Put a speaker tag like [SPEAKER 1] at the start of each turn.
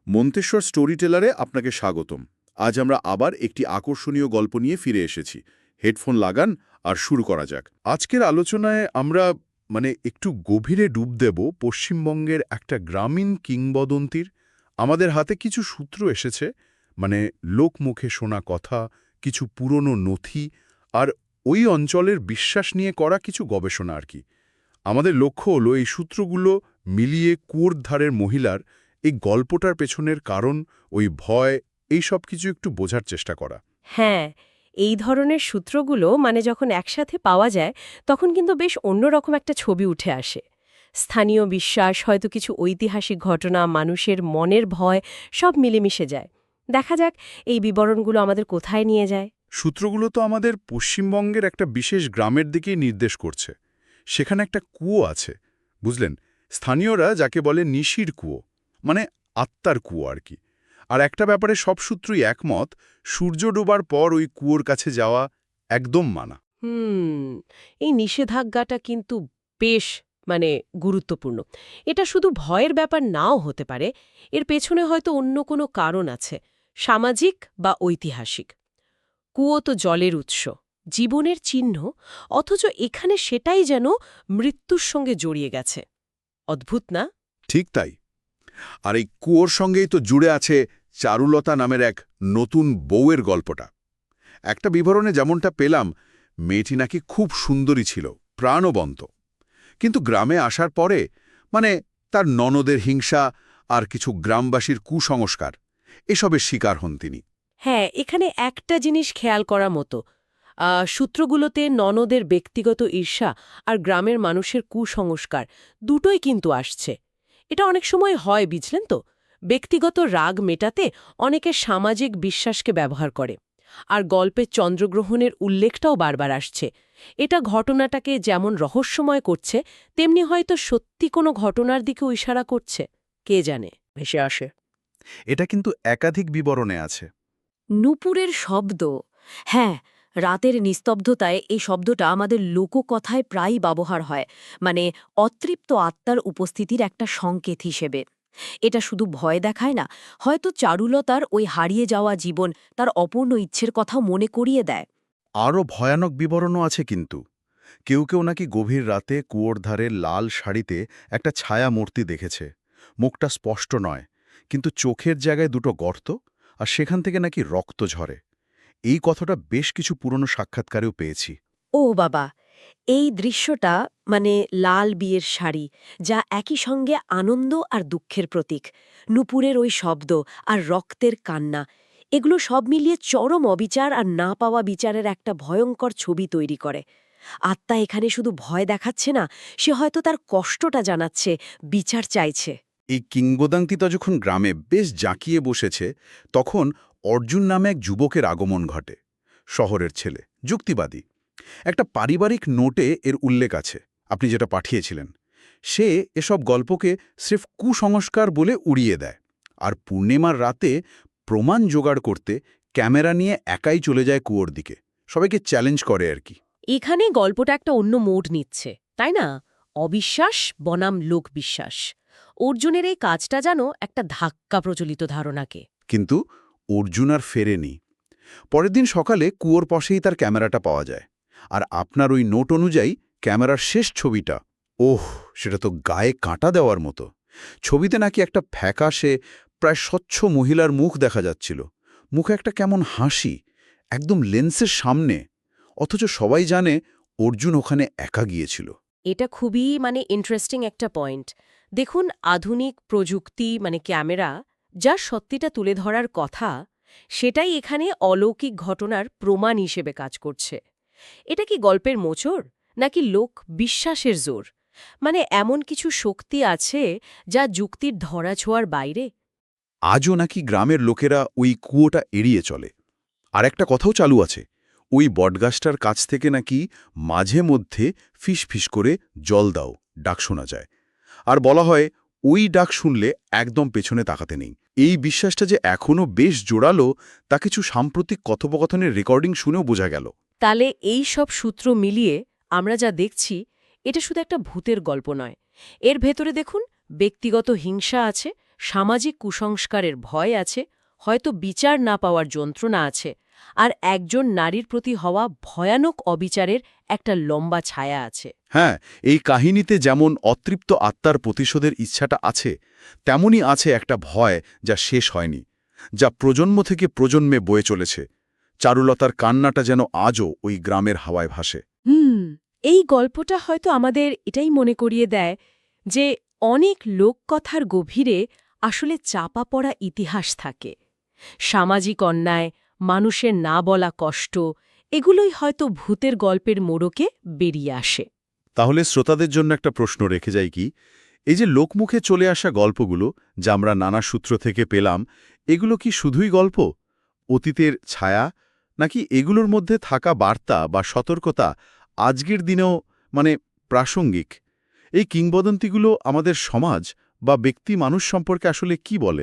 [SPEAKER 1] Manteswar story টেলারে আপনাকে স্বাগতম। আজ আমরা আবার একটি আকর্ষণীয় গল্প নিয়ে ফিরে এসেছি। হেডফোন লাগান আর শুরু করা যাক। আজকের আলোচনায় আমরা একটু গভীরে ডুব দেব পশ্চিমবঙ্গের একটা গ্রামীণ কিংবদন্তির। আমাদের হাতে কিছু সূত্র এসেছে, লোকমুখে শোনা কথা, কিছু পুরনো নথি আর ওই অঞ্চলের বিশ্বাস নিয়ে করা কিছু গবেষণা আর কি। আমাদের লক্ষ্য হলো এই সূত্রগুলো মিলিয়ে কুয়োর ধারের মহিলার এই গল্পটার পেছনের কারণ, ওই ভয়, এই সব কিছু একটু বোঝার চেষ্টা করা।
[SPEAKER 2] হ্যাঁ, এই ধরনের সূত্রগুলো যখন একসাথে পাওয়া যায় তখন কিন্তু বেশ অন্যরকম একটা ছবি উঠে আসে। স্থানীয় বিশ্বাস, হয়তো কিছু ঐতিহাসিক ঘটনা, মানুষের মনের ভয় সব মিলেমিশে যায়। দেখা যাক এই বিবরণগুলো আমাদের কোথায় নিয়ে যায়।
[SPEAKER 1] সূত্রগুলো তো আমাদের পশ্চিমবঙ্গের একটা বিশেষ গ্রামের দিকেই নির্দেশ করছে। সেখানে একটা কুয়ো আছে, বুঝলেন? স্থানীয়রা যাকে বলে নিশির কুয়ো, মানে আত্মার কুয়ো আর কি। আর একটা ব্যাপারে সব সূত্রই একমত, সূর্য ডোবার পর ওই কুয়োর কাছে যাওয়া একদম মানা।
[SPEAKER 2] এই নিষেধাজ্ঞাটা কিন্তু বেশ গুরুত্বপূর্ণ। এটা শুধু ভয়ের ব্যাপার নাও হতে পারে, এর পেছনে হয়তো অন্য কোনো কারণ আছে, সামাজিক বা ঐতিহাসিক। কুয়ো তো জলের উৎস, জীবনের চিহ্ন, অথচ এখানে সেটাই যেন মৃত্যুর সঙ্গে জড়িয়ে গেছে। অদ্ভুত না?
[SPEAKER 1] ঠিক তাই। আর এই কুয়োর সঙ্গেই তো জুড়ে আছে চারুলতা নামের এক নতুন বউয়ের গল্পটা। একটা বিবরণে যেমনটা পেলাম, মেয়েটি নাকি খুব সুন্দরী ছিল, প্রাণবন্ত। কিন্তু গ্রামে আসার পরে তার ননদের হিংসা আর কিছু গ্রামবাসীর কুসংস্কার, এসবের শিকার হন তিনি।
[SPEAKER 2] হ্যাঁ, এখানে একটা জিনিস খেয়াল করার মতো। সূত্রগুলোতে ননদের ব্যক্তিগত ঈর্ষা আর গ্রামের মানুষের কুসংস্কার দুটোই কিন্তু আসছে। এটা অনেক সময় হয়, বুঝলেন তো? ব্যক্তিগত রাগ মেটাতে অনেকে সামাজিক বিশ্বাসকে ব্যবহার করে। আর গল্পের চন্দ্রগ্রহণের উল্লেখটাও বারবার আসছে। এটা ঘটনাটাকে যেমন রহস্যময় করছে, তেমনি হয়তো সত্যি কোনো ঘটনার দিকেও ইশারা করছে। কে জানে, ভেসে আসে।
[SPEAKER 1] এটা কিন্তু একাধিক বিবরণে আছে।
[SPEAKER 3] নূপুরের শব্দ। হ্যাঁ, রাতের নিস্তব্ধতায় এই শব্দটা আমাদের লোককথায় প্রায়ই ব্যবহার হয়, অতৃপ্ত আত্মার উপস্থিতির একটা সংকেত হিসেবে। এটা শুধু ভয় দেখায় না, হয়তো চারুলতার ওই হারিয়ে যাওয়া জীবন, তার অপূর্ণ ইচ্ছের কথাও মনে করিয়ে দেয়।
[SPEAKER 1] আরও ভয়ানক বিবরণও আছে কিন্তু। কেউ কেউ নাকি গভীর রাতে কুয়োর ধারে লাল শাড়িতে একটা ছায়া মূর্তি দেখেছে। মুখটা স্পষ্ট নয়, কিন্তু চোখের জায়গায় দুটো গর্ত, আর সেখান থেকে নাকি রক্ত ঝরে। এই কথাটা বেশ কিছু পুরনো সাক্ষাৎকারেও পেয়েছি।
[SPEAKER 3] ও বাবা! এই দৃশ্যটা, লাল বিয়ের শাড়ি, যা একই সঙ্গে আনন্দ আর দুঃখের প্রতীক, নূপুরের ওই শব্দ আর রক্তের কান্না, এগুলো সব মিলিয়ে চরম অবিচার আর না পাওয়া বিচারের একটা ভয়ঙ্কর ছবি তৈরি করে। আত্মা এখানে শুধু ভয় দেখাচ্ছে না, সে হয়তো তার কষ্টটা জানাচ্ছে, বিচার চাইছে।
[SPEAKER 1] এই কিংবদন্তিটা যখন গ্রামে বেশ জাঁকিয়ে বসেছে, তখন অর্জুন নামে এক যুবকের আগমন ঘটে। শহরের ছেলে, যুক্তিবাদী। একটা পারিবারিক নোটে এর উল্লেখ আছে, আপনি যেটা পাঠিয়েছিলেন। সে এসব গল্পকে স্রেফ কুসংস্কার বলে উড়িয়ে দেয়, আর পূর্ণিমার রাতে প্রমাণ জোগাড় করতে ক্যামেরা নিয়ে একাই চলে যায় কুয়োর দিকে। সবাইকে চ্যালেঞ্জ করে আর কি।
[SPEAKER 2] এখানে গল্পটা একটা অন্য মোড় নিচ্ছে, তাই না? অবিশ্বাস বনাম লোকবিশ্বাস। অর্জুনের এই কাজটা যেন একটা ধাক্কা প্রচলিত ধারণাকে।
[SPEAKER 1] কিন্তু অর্জুন আর ফেরেনি। পরের দিন সকালে কুয়োর পাশেই তার ক্যামেরাটা পাওয়া যায়। আর আপনার ওই নোট অনুযায়ী ক্যামেরার শেষ ছবিটা, ওহ, সেটা তো গায়ে কাঁটা দেওয়ার মতো। ছবিতে নাকি একটা ফ্যাকাশে, প্রায় স্বচ্ছ মহিলার মুখ দেখা যাচ্ছিল। মুখে একটা কেমন হাসি, একদম লেন্সের সামনে। অথচ সবাই জানে অর্জুন ওখানে একা গিয়েছিল।
[SPEAKER 2] এটা খুবই ইন্টারেস্টিং একটা পয়েন্ট। দেখুন, আধুনিক প্রযুক্তি ক্যামেরা যা সত্যিটা তুলে ধরার কথা, সেটাই এখানে অলৌকিক ঘটনার প্রমাণ হিসেবে কাজ করছে। এটা কি গল্পের মোচড়, নাকি লোক বিশ্বাসের জোর? এমন কিছু শক্তি আছে যা যুক্তির ধরাছোঁয়ার বাইরে।
[SPEAKER 1] আজও নাকি গ্রামের লোকেরা ওই কুয়োটা এড়িয়ে চলে। আর একটা কথাও চালু আছে, ওই বটগাছটার কাছ থেকে নাকি মাঝে মধ্যে ফিস করে জল দাও ডাক শোনা যায়। আর বলা হয় ওই ডাক শুনলে একদম পেছনে তাকাতে নেই। এই বিশ্বাসটা যে এখনও বেশ জোরালো, তা কিছু সাম্প্রতিক কথোপকথনের রেকর্ডিং শুনেও বোঝা গেল।
[SPEAKER 2] তাহলে এই সব সূত্র মিলিয়ে আমরা যা দেখছি, এটা শুধু একটা ভূতের গল্প নয়। এর ভেতরে দেখুন, ব্যক্তিগত হিংসা আছে, সামাজিক কুসংস্কারের ভয় আছে, হয়তো বিচার না পাওয়ার যন্ত্রণা আছে, আর একজন নারীর প্রতি হওয়া ভয়ানক অবিচারের একটা লম্বা ছায়া আছে।
[SPEAKER 1] হ্যাঁ, এই কাহিনীতে যেমন অতৃপ্ত আত্মার প্রতিশোধের ইচ্ছাটা আছে, তেমনই আছে একটা ভয় যা শেষ হয়নি, যা প্রজন্ম থেকে প্রজন্মে বয়ে চলেছে। চারুলতার কান্নাটা যেন আজও ওই গ্রামের হাওয়ায় ভাসে।
[SPEAKER 2] এই গল্পটা হয়তো আমাদের এটাই মনে করিয়ে দেয় যে অনেক লোককথার গভীরে আসলে চাপা পড়া ইতিহাস থাকে। সামাজিক অন্যায়, মানুষের না বলা কষ্ট, এগুলোই হয়তো ভূতের গল্পের মোড়কে বেরিয়ে আসে।
[SPEAKER 1] তাহলে শ্রোতাদের জন্য একটা প্রশ্ন রেখে যাই কি, এই যে লোকমুখে চলে আসা গল্পগুলো যা আমরা নানা সূত্র থেকে পেলাম, এগুলো কি শুধুই গল্প, অতীতের ছায়া, নাকি এগুলোর মধ্যে থাকা বার্তা বা সতর্কতা আজকের দিনেও প্রাসঙ্গিক? এই কিংবদন্তিগুলো আমাদের সমাজ বা ব্যক্তি মানুষ সম্পর্কে আসলে কি বলে?